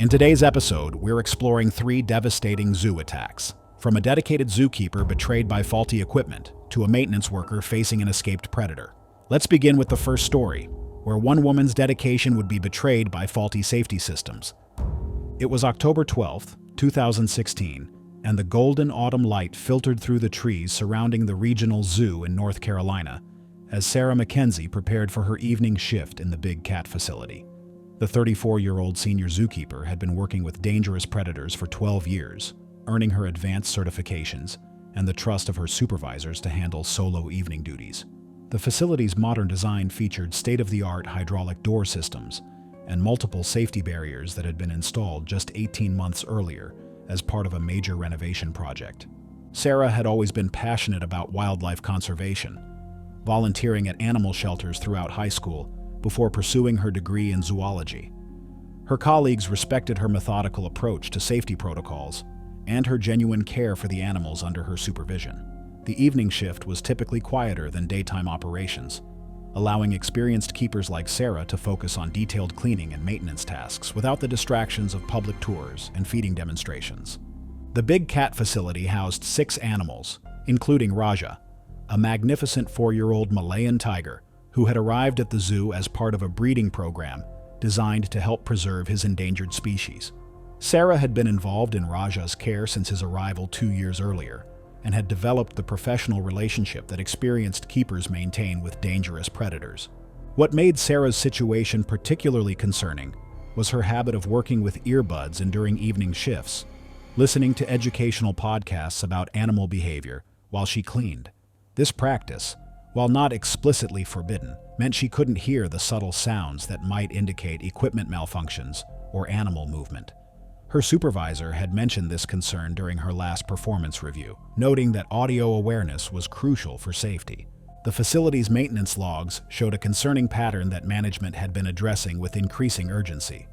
In today's episode, we're exploring 3 devastating zoo attacks. From a dedicated zookeeper betrayed by faulty equipment to a maintenance worker facing an escaped predator. Let's begin with the first story, where one woman's dedication would be betrayed by faulty safety systems. It was October 12, 2016, and the golden autumn light filtered through the trees surrounding the regional zoo in North Carolina as Sarah McKenzie prepared for her evening shift in the big cat facility. The 34-year-old senior zookeeper had been working with dangerous predators for 12 years, earning her advanced certifications and the trust of her supervisors to handle solo evening duties. The facility's modern design featured state-of-the-art hydraulic door systems and multiple safety barriers that had been installed just 18 months earlier as part of a major renovation project. Sarah had always been passionate about wildlife conservation, volunteering at animal shelters throughout high school before pursuing her degree in zoology. Her colleagues respected her methodical approach to safety protocols and her genuine care for the animals under her supervision. The evening shift was typically quieter than daytime operations, allowing experienced keepers like Sarah to focus on detailed cleaning and maintenance tasks without the distractions of public tours and feeding demonstrations. The big cat facility housed 6 animals, including Raja, a magnificent 4-year-old Malayan tiger who had arrived at the zoo as part of a breeding program designed to help preserve his endangered species. Sarah had been involved in Raja's care since his arrival 2 years earlier, and had developed the professional relationship that experienced keepers maintain with dangerous predators. What made Sarah's situation particularly concerning was her habit of working with earbuds and during evening shifts, listening to educational podcasts about animal behavior while she cleaned. This practice, while not explicitly forbidden, meant she couldn't hear the subtle sounds that might indicate equipment malfunctions or animal movement. Her supervisor had mentioned this concern during her last performance review, noting that audio awareness was crucial for safety. The facility's maintenance logs showed a concerning pattern that management had been addressing with increasing urgency.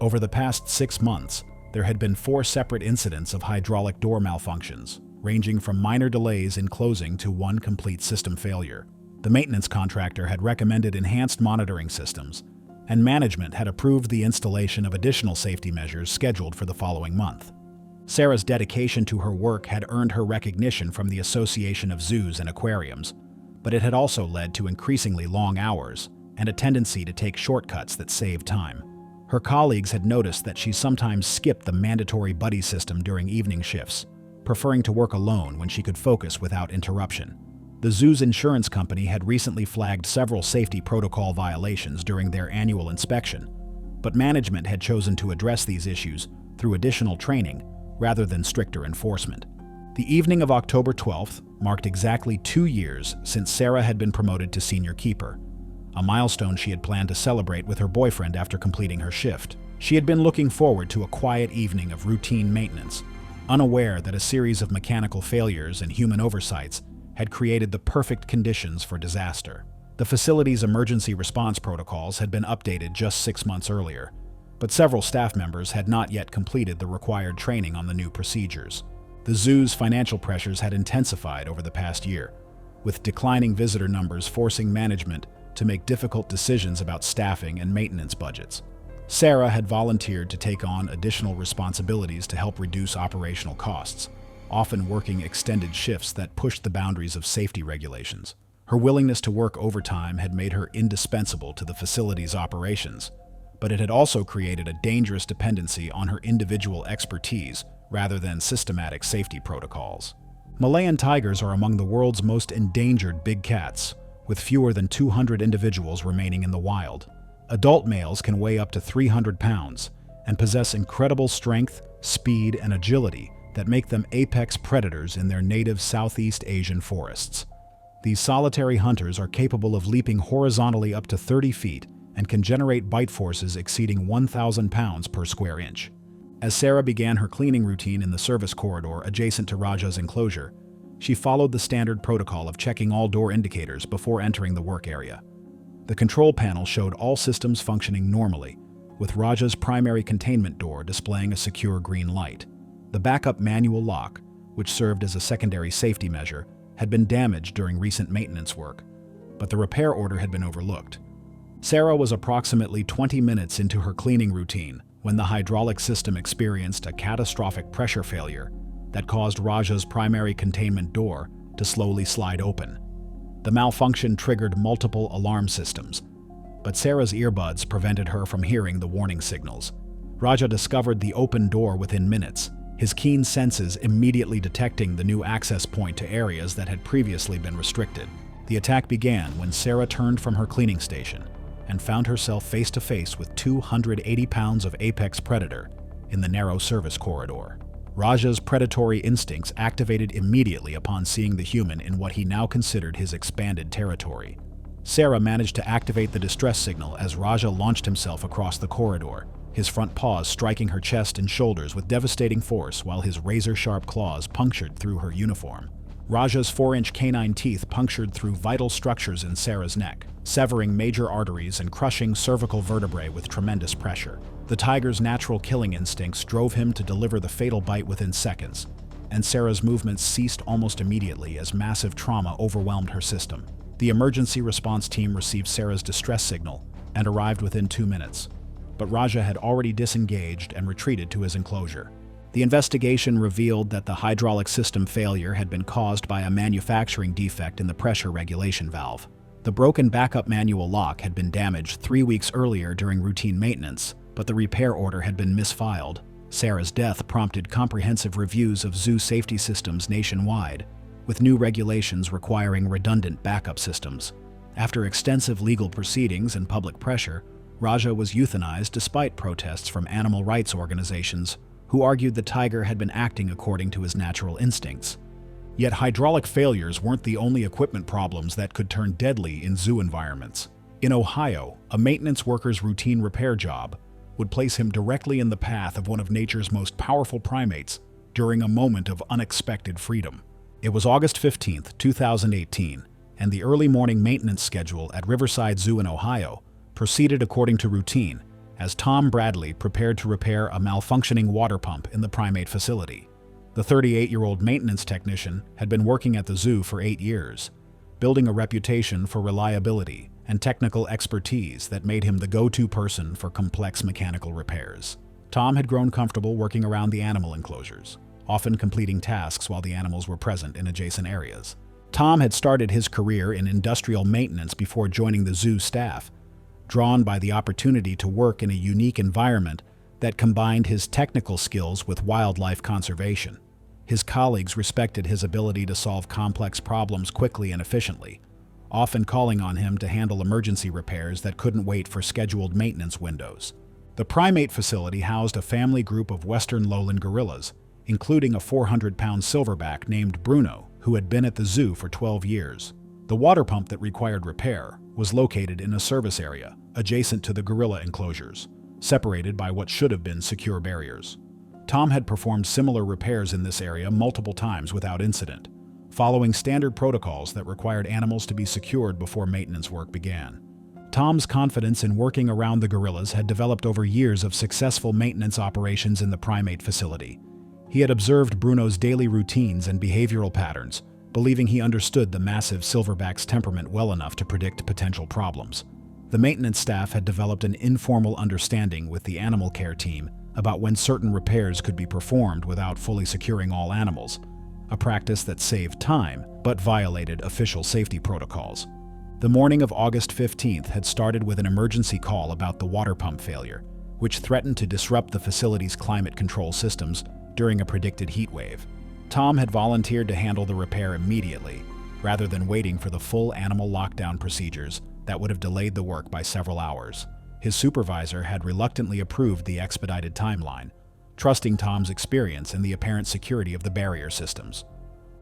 Over the past 6 months, there had been 4 separate incidents of hydraulic door malfunctions, ranging from minor delays in closing to one complete system failure. The maintenance contractor had recommended enhanced monitoring systems, and management had approved the installation of additional safety measures scheduled for the following month. Sarah's dedication to her work had earned her recognition from the Association of Zoos and Aquariums, but it had also led to increasingly long hours and a tendency to take shortcuts that saved time. Her colleagues had noticed that she sometimes skipped the mandatory buddy system during evening shifts, preferring to work alone when she could focus without interruption. The zoo's insurance company had recently flagged several safety protocol violations during their annual inspection, but management had chosen to address these issues through additional training rather than stricter enforcement. The evening of October 12th marked exactly 2 years since Sarah had been promoted to senior keeper, a milestone she had planned to celebrate with her boyfriend after completing her shift. She had been looking forward to a quiet evening of routine maintenance, unaware that a series of mechanical failures and human oversights had created the perfect conditions for disaster. The facility's emergency response protocols had been updated just 6 months earlier, but several staff members had not yet completed the required training on the new procedures. The zoo's financial pressures had intensified over the past year, with declining visitor numbers forcing management to make difficult decisions about staffing and maintenance budgets. Sarah had volunteered to take on additional responsibilities to help reduce operational costs, often working extended shifts that pushed the boundaries of safety regulations. Her willingness to work overtime had made her indispensable to the facility's operations, but it had also created a dangerous dependency on her individual expertise rather than systematic safety protocols. Malayan tigers are among the world's most endangered big cats, with fewer than 200 individuals remaining in the wild. Adult males can weigh up to 300 pounds and possess incredible strength, speed, and agility that make them apex predators in their native Southeast Asian forests. These solitary hunters are capable of leaping horizontally up to 30 feet and can generate bite forces exceeding 1,000 pounds per square inch. As Sarah began her cleaning routine in the service corridor adjacent to Raja's enclosure, she followed the standard protocol of checking all door indicators before entering the work area. The control panel showed all systems functioning normally, with Raja's primary containment door displaying a secure green light. The backup manual lock, which served as a secondary safety measure, had been damaged during recent maintenance work, but the repair order had been overlooked. Sarah was approximately 20 minutes into her cleaning routine when the hydraulic system experienced a catastrophic pressure failure that caused Raja's primary containment door to slowly slide open. The malfunction triggered multiple alarm systems, but Sarah's earbuds prevented her from hearing the warning signals. Raja discovered the open door within minutes, his keen senses immediately detecting the new access point to areas that had previously been restricted. The attack began when Sarah turned from her cleaning station and found herself face to face with 280 pounds of apex predator in the narrow service corridor. Raja's predatory instincts activated immediately upon seeing the human in what he now considered his expanded territory. Sarah managed to activate the distress signal as Raja launched himself across the corridor, his front paws striking her chest and shoulders with devastating force while his razor-sharp claws punctured through her uniform. Raja's 4-inch canine teeth punctured through vital structures in Sarah's neck, severing major arteries and crushing cervical vertebrae with tremendous pressure. The tiger's natural killing instincts drove him to deliver the fatal bite within seconds, and Sarah's movements ceased almost immediately as massive trauma overwhelmed her system. The emergency response team received Sarah's distress signal and arrived within 2 minutes, but Raja had already disengaged and retreated to his enclosure. The investigation revealed that the hydraulic system failure had been caused by a manufacturing defect in the pressure regulation valve. The broken backup manual lock had been damaged 3 weeks earlier during routine maintenance, but the repair order had been misfiled. Sarah's death prompted comprehensive reviews of zoo safety systems nationwide, with new regulations requiring redundant backup systems. After extensive legal proceedings and public pressure, Raja was euthanized despite protests from animal rights organizations who argued the tiger had been acting according to his natural instincts. Yet hydraulic failures weren't the only equipment problems that could turn deadly in zoo environments. In Ohio, a maintenance worker's routine repair job would place him directly in the path of one of nature's most powerful primates during a moment of unexpected freedom. It was August 15, 2018, and the early morning maintenance schedule at Riverside Zoo in Ohio proceeded according to routine as Tom Bradley prepared to repair a malfunctioning water pump in the primate facility. The 38-year-old maintenance technician had been working at the zoo for 8 years, building a reputation for reliability and technical expertise that made him the go-to person for complex mechanical repairs. Tom had grown comfortable working around the animal enclosures, often completing tasks while the animals were present in adjacent areas. Tom had started his career in industrial maintenance before joining the zoo staff, drawn by the opportunity to work in a unique environment that combined his technical skills with wildlife conservation. His colleagues respected his ability to solve complex problems quickly and efficiently, often calling on him to handle emergency repairs that couldn't wait for scheduled maintenance windows. The primate facility housed a family group of western lowland gorillas, including a 400-pound silverback named Bruno, who had been at the zoo for 12 years. The water pump that required repair was located in a service area adjacent to the gorilla enclosures, separated by what should have been secure barriers. Tom had performed similar repairs in this area multiple times without incident, following standard protocols that required animals to be secured before maintenance work began. Tom's confidence in working around the gorillas had developed over years of successful maintenance operations in the primate facility. He had observed Bruno's daily routines and behavioral patterns, believing he understood the massive silverback's temperament well enough to predict potential problems. The maintenance staff had developed an informal understanding with the animal care team about when certain repairs could be performed without fully securing all animals, a practice that saved time but violated official safety protocols. The morning of August 15th had started with an emergency call about the water pump failure, which threatened to disrupt the facility's climate control systems during a predicted heat wave. Tom had volunteered to handle the repair immediately, rather than waiting for the full animal lockdown procedures that would have delayed the work by several hours. His supervisor had reluctantly approved the expedited timeline, trusting Tom's experience and the apparent security of the barrier systems.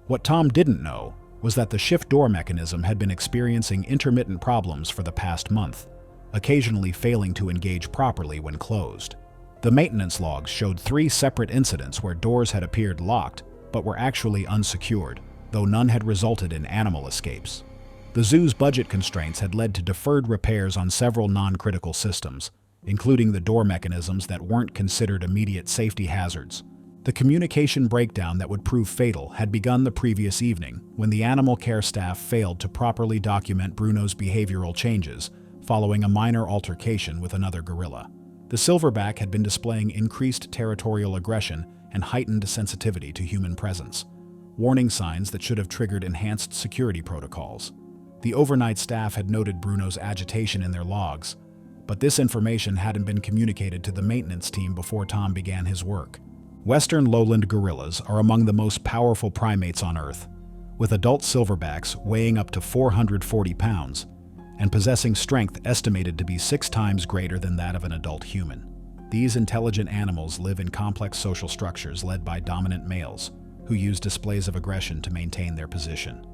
What Tom didn't know was that the shift door mechanism had been experiencing intermittent problems for the past month, occasionally failing to engage properly when closed. The maintenance logs showed 3 separate incidents where doors had appeared locked but were actually unsecured, though none had resulted in animal escapes. The zoo's budget constraints had led to deferred repairs on several non-critical systems, including the door mechanisms that weren't considered immediate safety hazards. The communication breakdown that would prove fatal had begun the previous evening when the animal care staff failed to properly document Bruno's behavioral changes following a minor altercation with another gorilla. The silverback had been displaying increased territorial aggression and heightened sensitivity to human presence, warning signs that should have triggered enhanced security protocols. The overnight staff had noted Bruno's agitation in their logs, but this information hadn't been communicated to the maintenance team before Tom began his work. Western lowland gorillas are among the most powerful primates on Earth, with adult silverbacks weighing up to 440 pounds and possessing strength estimated to be 6 times greater than that of an adult human. These intelligent animals live in complex social structures led by dominant males, who use displays of aggression to maintain their position.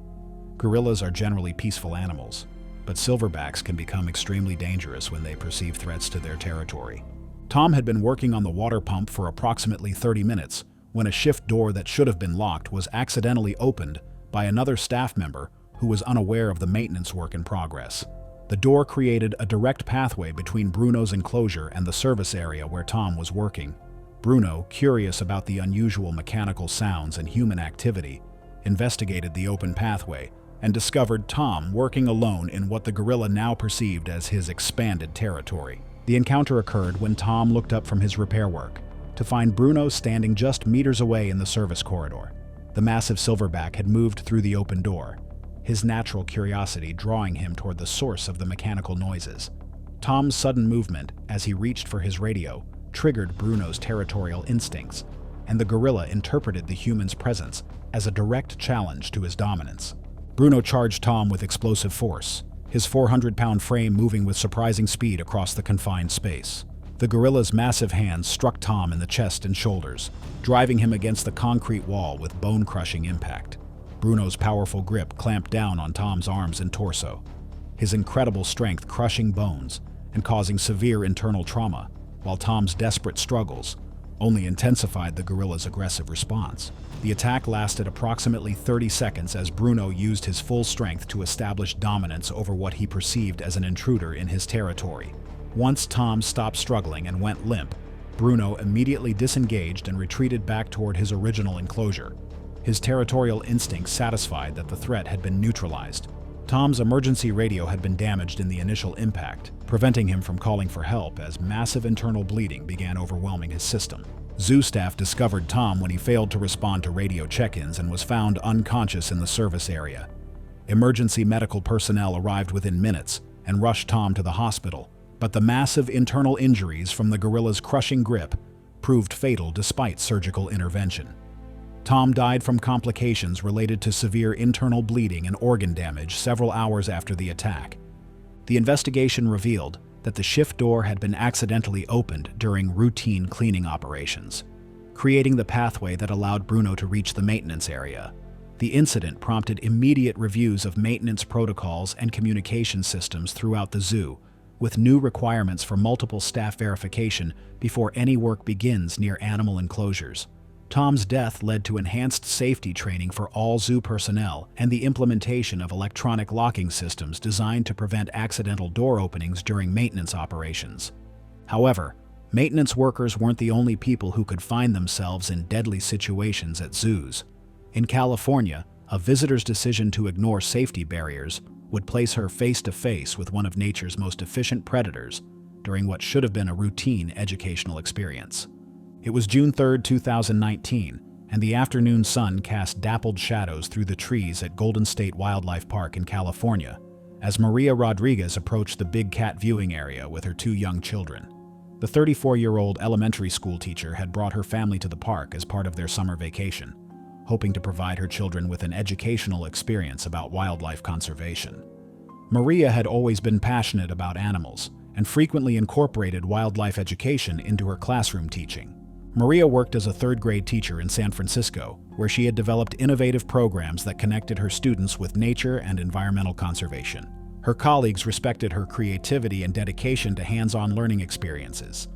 Gorillas are generally peaceful animals, but silverbacks can become extremely dangerous when they perceive threats to their territory. Tom had been working on the water pump for approximately 30 minutes when a shift door that should have been locked was accidentally opened by another staff member who was unaware of the maintenance work in progress. The door created a direct pathway between Bruno's enclosure and the service area where Tom was working. Bruno, curious about the unusual mechanical sounds and human activity, investigated the open pathway and discovered Tom working alone in what the gorilla now perceived as his expanded territory. The encounter occurred when Tom looked up from his repair work to find Bruno standing just meters away in the service corridor. The massive silverback had moved through the open door, his natural curiosity drawing him toward the source of the mechanical noises. Tom's sudden movement as he reached for his radio triggered Bruno's territorial instincts, and the gorilla interpreted the human's presence as a direct challenge to his dominance. Bruno charged Tom with explosive force, his 400-pound frame moving with surprising speed across the confined space. The gorilla's massive hands struck Tom in the chest and shoulders, driving him against the concrete wall with bone-crushing impact. Bruno's powerful grip clamped down on Tom's arms and torso, his incredible strength crushing bones and causing severe internal trauma, while Tom's desperate struggles only intensified the gorilla's aggressive response. The attack lasted approximately 30 seconds as Bruno used his full strength to establish dominance over what he perceived as an intruder in his territory. Once Tom stopped struggling and went limp, Bruno immediately disengaged and retreated back toward his original enclosure, his territorial instincts satisfied that the threat had been neutralized. Tom's emergency radio had been damaged in the initial impact, preventing him from calling for help as massive internal bleeding began overwhelming his system. Zoo staff discovered Tom when he failed to respond to radio check-ins and was found unconscious in the service area. Emergency medical personnel arrived within minutes and rushed Tom to the hospital, but the massive internal injuries from the gorilla's crushing grip proved fatal despite surgical intervention. Tom died from complications related to severe internal bleeding and organ damage several hours after the attack. The investigation revealed that the shift door had been accidentally opened during routine cleaning operations, creating the pathway that allowed Bruno to reach the maintenance area. The incident prompted immediate reviews of maintenance protocols and communication systems throughout the zoo, with new requirements for multiple staff verification before any work begins near animal enclosures. Tom's death led to enhanced safety training for all zoo personnel and the implementation of electronic locking systems designed to prevent accidental door openings during maintenance operations. However, maintenance workers weren't the only people who could find themselves in deadly situations at zoos. In California, a visitor's decision to ignore safety barriers would place her face-to-face with one of nature's most efficient predators during what should have been a routine educational experience. It was June 3, 2019, and the afternoon sun cast dappled shadows through the trees at Golden State Wildlife Park in California as Maria Rodriguez approached the big cat viewing area with her 2 young children. The 34-year-old elementary school teacher had brought her family to the park as part of their summer vacation, hoping to provide her children with an educational experience about wildlife conservation. Maria had always been passionate about animals and frequently incorporated wildlife education into her classroom teaching. Maria worked as a 3rd-grade teacher in San Francisco, where she had developed innovative programs that connected her students with nature and environmental conservation. Her colleagues respected her creativity and dedication to hands-on learning experiences.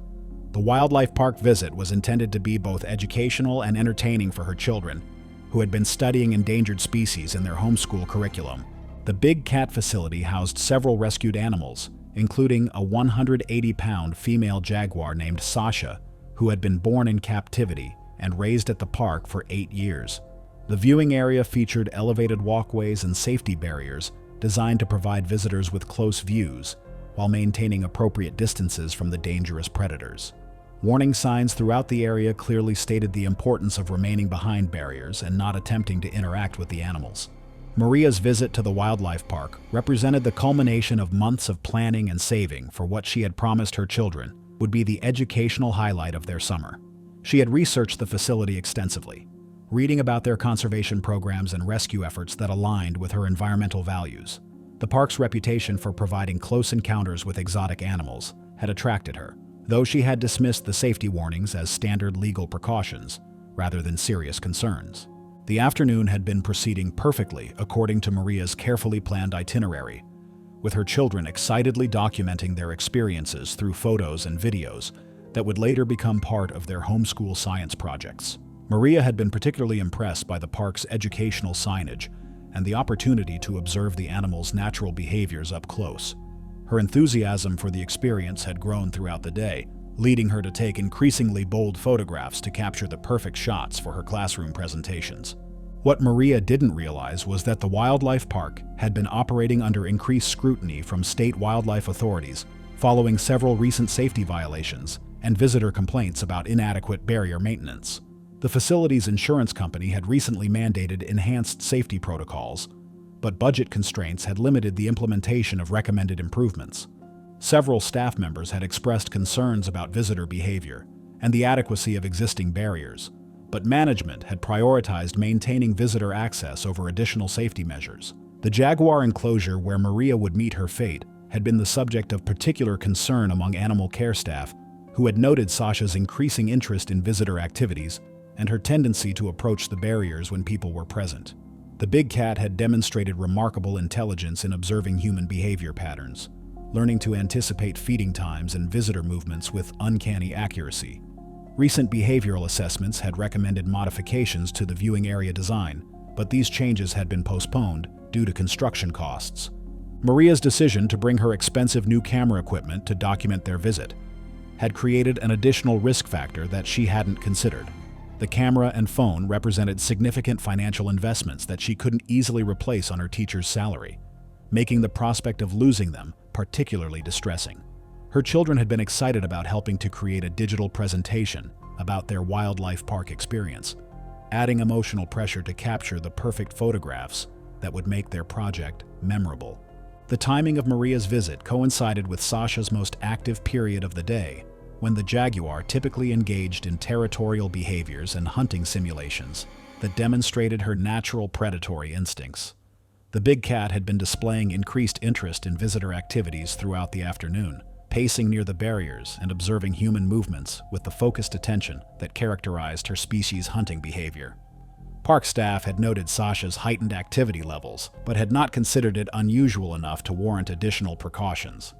The wildlife park visit was intended to be both educational and entertaining for her children, who had been studying endangered species in their homeschool curriculum. The Big Cat facility housed several rescued animals, including a 180-pound female jaguar named Sasha, who had been born in captivity and raised at the park for 8 years. The viewing area featured elevated walkways and safety barriers designed to provide visitors with close views, while maintaining appropriate distances from the dangerous predators. Warning signs throughout the area clearly stated the importance of remaining behind barriers and not attempting to interact with the animals. Maria's visit to the wildlife park represented the culmination of months of planning and saving for what she had promised her children would be the educational highlight of their summer. She had researched the facility extensively, reading about their conservation programs and rescue efforts that aligned with her environmental values. The park's reputation for providing close encounters with exotic animals had attracted her, though she had dismissed the safety warnings as standard legal precautions rather than serious concerns. The afternoon had been proceeding perfectly according to Maria's carefully planned itinerary, with her children excitedly documenting their experiences through photos and videos that would later become part of their homeschool science projects. Maria had been particularly impressed by the park's educational signage and the opportunity to observe the animals' natural behaviors up close. Her enthusiasm for the experience had grown throughout the day, leading her to take increasingly bold photographs to capture the perfect shots for her classroom presentations. What Maria didn't realize was that the wildlife park had been operating under increased scrutiny from state wildlife authorities following several recent safety violations and visitor complaints about inadequate barrier maintenance. The facility's insurance company had recently mandated enhanced safety protocols, but budget constraints had limited the implementation of recommended improvements. Several staff members had expressed concerns about visitor behavior and the adequacy of existing barriers, but management had prioritized maintaining visitor access over additional safety measures. The jaguar enclosure where Maria would meet her fate had been the subject of particular concern among animal care staff, who had noted Sasha's increasing interest in visitor activities and her tendency to approach the barriers when people were present. The big cat had demonstrated remarkable intelligence in observing human behavior patterns, learning to anticipate feeding times and visitor movements with uncanny accuracy. Recent behavioral assessments had recommended modifications to the viewing area design, but these changes had been postponed due to construction costs. Maria's decision to bring her expensive new camera equipment to document their visit had created an additional risk factor that she hadn't considered. The camera and phone represented significant financial investments that she couldn't easily replace on her teacher's salary, making the prospect of losing them particularly distressing. Her children had been excited about helping to create a digital presentation about their wildlife park experience, adding emotional pressure to capture the perfect photographs that would make their project memorable. The timing of Maria's visit coincided with Sasha's most active period of the day, when the jaguar typically engaged in territorial behaviors and hunting simulations that demonstrated her natural predatory instincts. The big cat had been displaying increased interest in visitor activities throughout the afternoon, pacing near the barriers and observing human movements with the focused attention that characterized her species' hunting behavior. Park staff had noted Sasha's heightened activity levels, but had not considered it unusual enough to warrant additional precautions.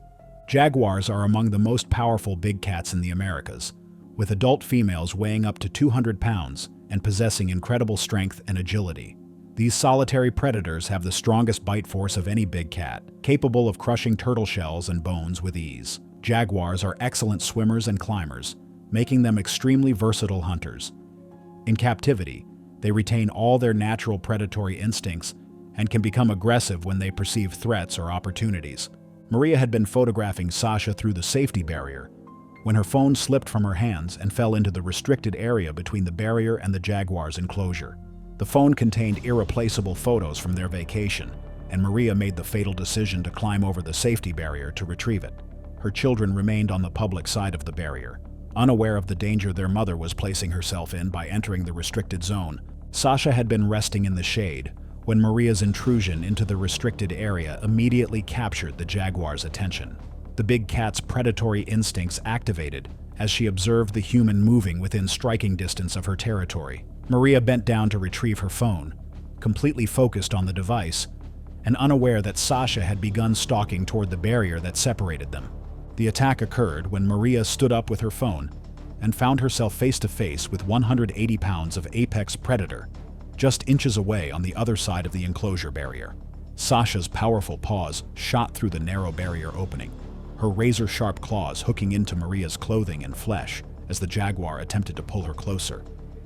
Jaguars are among the most powerful big cats in the Americas, with adult females weighing up to 200 pounds and possessing incredible strength and agility. These solitary predators have the strongest bite force of any big cat, capable of crushing turtle shells and bones with ease. Jaguars are excellent swimmers and climbers, making them extremely versatile hunters. In captivity, they retain all their natural predatory instincts and can become aggressive when they perceive threats or opportunities. Maria had been photographing Sasha through the safety barrier when her phone slipped from her hands and fell into the restricted area between the barrier and the jaguar's enclosure. The phone contained irreplaceable photos from their vacation, and Maria made the fatal decision to climb over the safety barrier to retrieve it. Her children remained on the public side of the barrier, unaware of the danger their mother was placing herself in by entering the restricted zone. Sasha had been resting in the shade when Maria's intrusion into the restricted area immediately captured the jaguar's attention. The big cat's predatory instincts activated as she observed the human moving within striking distance of her territory. Maria bent down to retrieve her phone, completely focused on the device, and unaware that Sasha had begun stalking toward the barrier that separated them. The attack occurred when Maria stood up with her phone and found herself face to face with 180 pounds of apex predator, just inches away on the other side of the enclosure barrier. Sasha's powerful paws shot through the narrow barrier opening, her razor-sharp claws hooking into Maria's clothing and flesh as the jaguar attempted to pull her closer.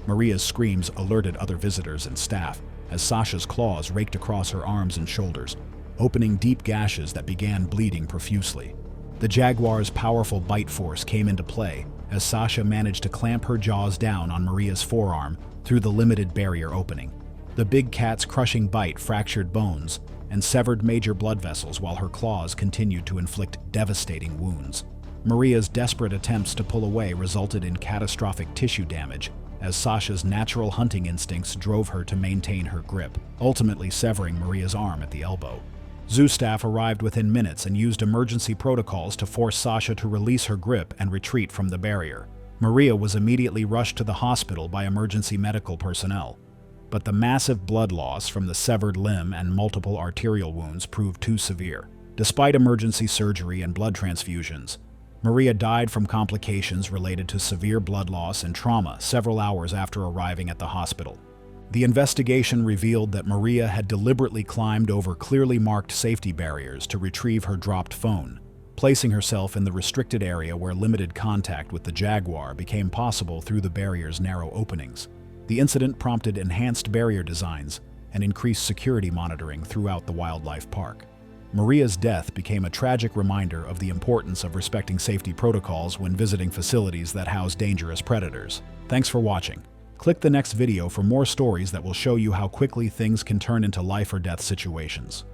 Maria's screams alerted other visitors and staff as Sasha's claws raked across her arms and shoulders, opening deep gashes that began bleeding profusely. The jaguar's powerful bite force came into play as Sasha managed to clamp her jaws down on Maria's forearm through the limited barrier opening. The big cat's crushing bite fractured bones and severed major blood vessels while her claws continued to inflict devastating wounds. Maria's desperate attempts to pull away resulted in catastrophic tissue damage as Sasha's natural hunting instincts drove her to maintain her grip, ultimately severing Maria's arm at the elbow. Zoo staff arrived within minutes and used emergency protocols to force Sasha to release her grip and retreat from the barrier. Maria was immediately rushed to the hospital by emergency medical personnel, but the massive blood loss from the severed limb and multiple arterial wounds proved too severe. Despite emergency surgery and blood transfusions, Maria died from complications related to severe blood loss and trauma several hours after arriving at the hospital. The investigation revealed that Maria had deliberately climbed over clearly marked safety barriers to retrieve her dropped phone, placing herself in the restricted area where limited contact with the jaguar became possible through the barrier's narrow openings. The incident prompted enhanced barrier designs and increased security monitoring throughout the wildlife park. Maria's death became a tragic reminder of the importance of respecting safety protocols when visiting facilities that house dangerous predators. Thanks for watching. Click the next video for more stories that will show you how quickly things can turn into life or death situations.